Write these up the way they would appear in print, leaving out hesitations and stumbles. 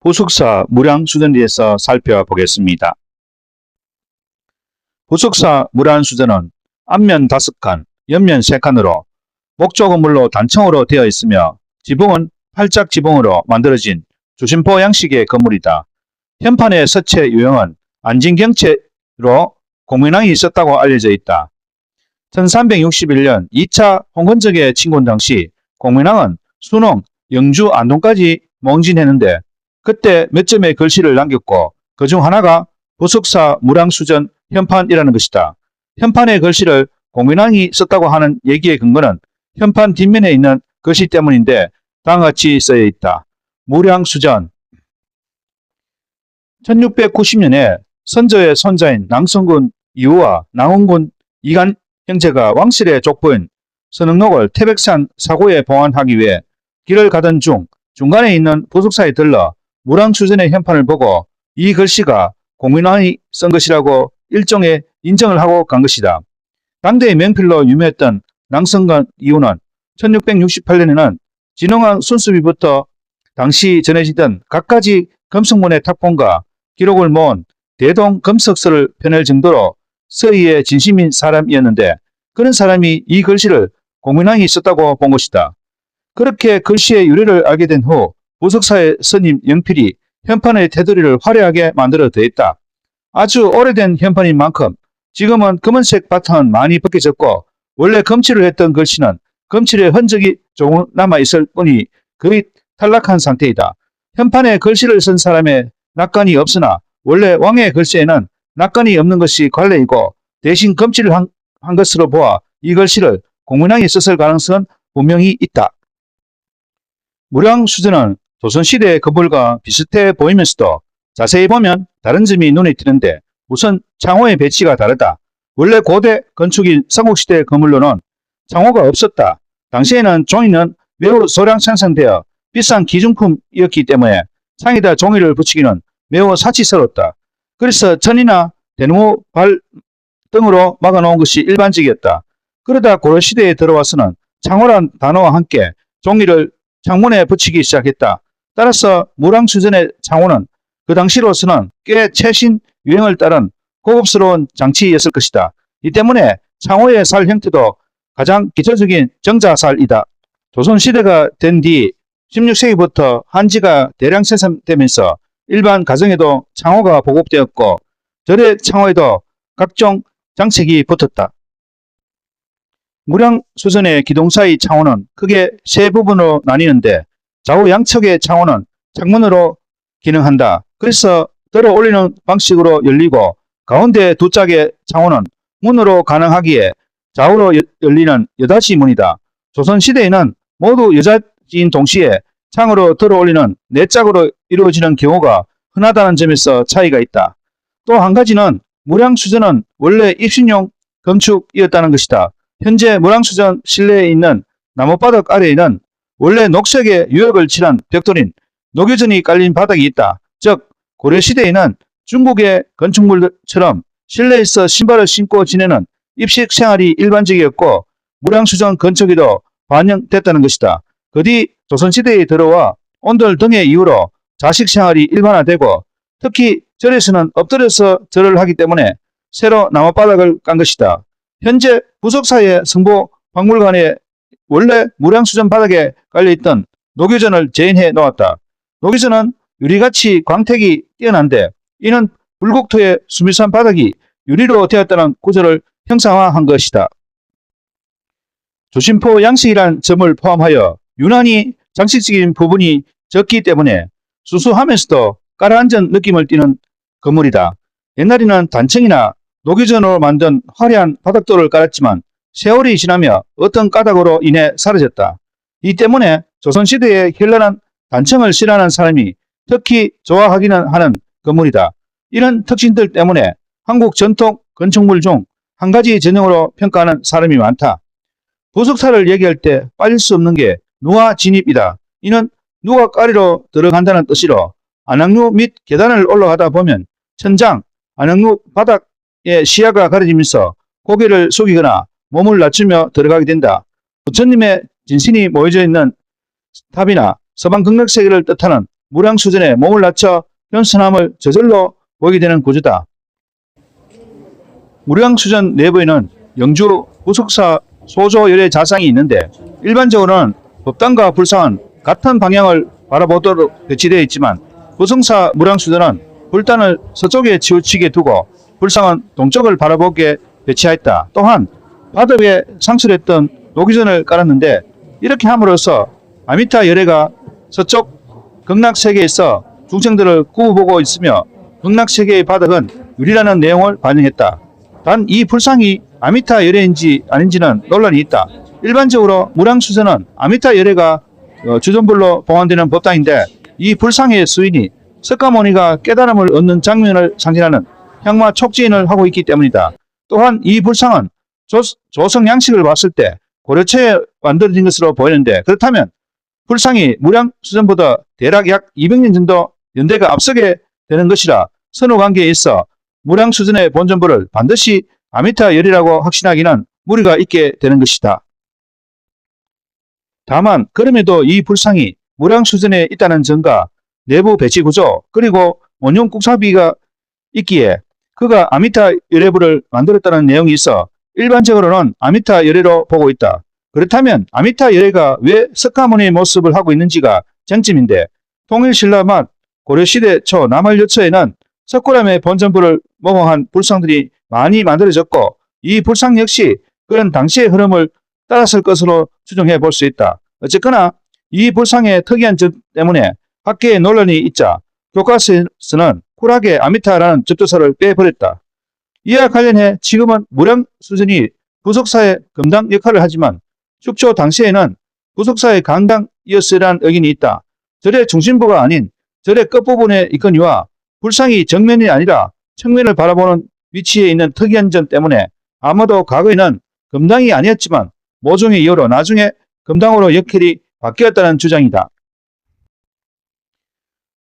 부속사 무량수전에 대해서 살펴보겠습니다. 부속사 무량수전은 앞면 5칸, 옆면 3칸으로 목조 건물로 단층으로 되어 있으며 지붕은 팔짝 지붕으로 만들어진 조심포 양식의 건물이다. 현판의 서체 유형은 안진경채로 공민왕이 있었다고 알려져 있다. 1361년 2차 홍건적의 침공 당시 공민왕은 순홍, 영주, 안동까지 몽진했는데 그때 몇 점의 글씨를 남겼고 그 중 하나가 부속사 무량수전 현판이라는 것이다. 현판의 글씨를 공민왕이 썼다고 하는 얘기의 근거는 현판 뒷면에 있는 글씨 때문인데 다음과 같이 쓰여 있다. 무량수전 1690년에 선조의 손자인 낭성군 이후와 낭원군 이간 형제가 왕실의 족보인 선흥록을 태백산 사고에 봉안하기 위해 길을 가던 중 중간에 있는 부속사에 들러 무량수전의 현판을 보고 이 글씨가 공민왕이 쓴 것이라고 일종의 인정을 하고 간 것이다. 당대의 명필로 유명했던 낭성군 이후는 1668년에는 진흥왕 순수비부터 당시 전해지던 갖가지 금속문의 탁본과 기록을 모은 대동금석서를 펴낼 정도로 서희의 진심인 사람이었는데 그런 사람이 이 글씨를 공민왕이 썼다고 본 것이다. 그렇게 글씨의 유래를 알게 된 후 부속사의 스님 영필이 현판의 테두리를 화려하게 만들어 더했다. 아주 오래된 현판인 만큼 지금은 검은색 바탕은 많이 벗겨졌고 원래 검칠을 했던 글씨는 검칠의 흔적이 조금 남아있을 뿐이 거의 탈락한 상태이다. 현판에 글씨를 쓴 사람의 낙관이 없으나 원래 왕의 글씨에는 낙관이 없는 것이 관례이고 대신 검칠을 한 것으로 보아 이 글씨를 공민왕이 썼을 가능성은 분명히 있다. 무량수전은 조선시대의 건물과 비슷해 보이면서도 자세히 보면 다른 점이 눈에 띄는데 우선 창호의 배치가 다르다. 원래 고대 건축인 삼국시대 건물로는 창호가 없었다. 당시에는 종이는 매우 소량 생산되어 비싼 기중품이었기 때문에 창에다 종이를 붙이기는 매우 사치스러웠다. 그래서 천이나 대나무 발 등으로 막아놓은 것이 일반적이었다. 그러다 고려시대에 들어와서는 창호란 단어와 함께 종이를 창문에 붙이기 시작했다. 따라서 무량수전의 창호는 그 당시로서는 꽤 최신 유행을 따른 고급스러운 장치였을 것이다. 이 때문에 창호의 살 형태도 가장 기초적인 정자살이다. 조선시대가 된 뒤 16세기부터 한지가 대량 생산되면서 일반 가정에도 창호가 보급되었고 절의 창호에도 각종 장책이 붙었다. 무량수전의 기동사의 창호는 크게 세 부분으로 나뉘는데 좌우 양측의 창호는 창문으로 기능한다. 그래서 들어 올리는 방식으로 열리고 가운데 두 짝의 창호는 문으로 가능하기에 좌우로 열리는 여닫이 문이다. 조선시대에는 모두 여닫이인 동시에 창으로 들어 올리는 네 짝으로 이루어지는 경우가 흔하다는 점에서 차이가 있다. 또 한 가지는 무량수전은 원래 입신용 건축이었다는 것이다. 현재 무량수전 실내에 있는 나무바닥 아래에는 원래 녹색의 유역을 칠한 벽돌인 녹유전이 깔린 바닥이 있다. 즉 고려시대에는 중국의 건축물처럼 실내에서 신발을 신고 지내는 입식 생활이 일반적이었고 무량수전 건축에도 반영됐다는 것이다. 그 뒤 조선시대에 들어와 온돌 등의 이유로 자식 생활이 일반화되고 특히 절에서는 엎드려서 절을 하기 때문에 새로 나무바닥을 깐 것이다. 현재 부속사의 성보 박물관에 원래 무량수전 바닥에 깔려있던 녹유전을 재현해 놓았다. 녹유전은 유리같이 광택이 뛰어난데 이는 불국토의 수미산 바닥이 유리로 되었다는 구조를 형상화한 것이다. 조심포 양식이란 점을 포함하여 유난히 장식적인 부분이 적기 때문에 수수하면서도 깔아앉은 느낌을 띠는 건물이다. 옛날에는 단층이나 녹유전으로 만든 화려한 바닥돌을 깔았지만 세월이 지나며 어떤 까닭으로 인해 사라졌다. 이 때문에 조선시대에 현란한 단층을 싫어하는 사람이 특히 좋아하기는 하는 건물이다. 이런 특징들 때문에 한국 전통 건축물 중 한 가지 전형으로 평가하는 사람이 많다. 부속사를 얘기할 때 빠질 수 없는 게 누화 진입이다. 이는 누가 까리로 들어간다는 뜻이로 안악루 및 계단을 올라가다 보면 천장, 안악루 바닥의 시야가 가려지면서 고개를 숙이거나 몸을 낮추며 들어가게 된다. 부처님의 진신이 모여져 있는 탑이나 서방 극락세계를 뜻하는 무량수전에 몸을 낮춰 현선함을 저절로 보이게 되는 구조다. 무량수전 내부에는 영주 부속사 소조열의 자상이 있는데 일반적으로는 법당과 불상은 같은 방향을 바라보도록 배치되어 있지만 부성사 무량수전은 불단을 서쪽에 치우치게 두고 불상은 동쪽을 바라보게 배치하였다. 또한 바다 위에 상설했던 노기전을 깔았는데 이렇게 함으로써 아미타 열애가 서쪽 극락세계에서 중생들을 구워보고 있으며 극락세계의 바닥은 유리라는 내용을 반영했다. 단 이 불상이 아미타 열애인지 아닌지는 논란이 있다. 일반적으로 무량수전은 아미타 열애가 주전불로 봉안되는 법당인데 이 불상의 수인이 석가모니가 깨달음을 얻는 장면을 상징하는 향마 촉진을 하고 있기 때문이다. 또한 이 불상은 조성 양식을 봤을 때 고려초에 만들어진 것으로 보이는데 그렇다면 불상이 무량수전보다 대략 약 200년 정도 연대가 앞서게 되는 것이라 선후관계에 있어 무량수전의 본전부를 반드시 아미타 열이라고 확신하기는 무리가 있게 되는 것이다. 다만 그럼에도 이 불상이 무량수전에 있다는 점과 내부 배치 구조 그리고 원용 국사비가 있기에 그가 아미타 열애부를 만들었다는 내용이 있어 일반적으로는 아미타 열애로 보고 있다. 그렇다면 아미타 열애가 왜 석가모니의 모습을 하고 있는지가 쟁점인데 통일신라 mat 고려시대 초 남할여초에는 석굴암의 본전부를 모방한 불상들이 많이 만들어졌고 이 불상 역시 그런 당시의 흐름을 따랐을 것으로 추정해 볼 수 있다. 어쨌거나 이 불상의 특이한 점 때문에 학계에 논란이 있자 교과서에서는 쿨하게 아미타라는 접두사를 빼버렸다. 이와 관련해 지금은 무량수전이 부속사의 금당 역할을 하지만 축초 당시에는 부속사의 강당이었으라는 의견이 있다. 절의 중심부가 아닌 절의 끝부분에 있거니와 불상이 정면이 아니라 측면을 바라보는 위치에 있는 특이한 점 때문에 아마도 과거에는 금당이 아니었지만 모종의 이유로 나중에 금당으로 역할이 바뀌었다는 주장이다.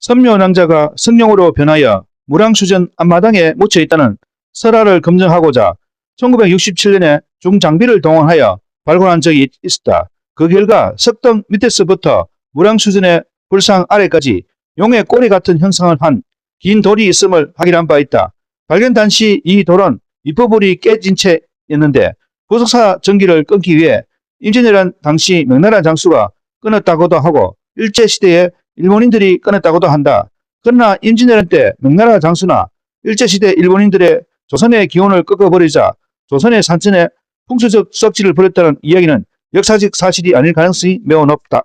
선묘낭자가 성령으로 변하여 무량수전 앞마당에 묻혀 있다는 설화를 검증하고자 1967년에 중장비를 동원하여 발굴한 적이 있었다. 그 결과 석등 밑에서부터 무량수전의 불상 아래까지 용의 꼬리 같은 형상을 한 긴 돌이 있음을 확인한 바 있다. 발견 당시 이 돌은 윗부분이 깨진 채였는데 부속사 전기를 끊기 위해 임진왜란 당시 명나라 장수가 끊었다고도 하고 일제시대에 일본인들이 끊었다고도 한다. 그러나 임진왜란 때 명나라 장수나 일제시대 일본인들의 조선의 기원을 꺾어버리자 조선의 산천에 풍수적 썩지를 벌였다는 이야기는 역사적 사실이 아닐 가능성이 매우 높다.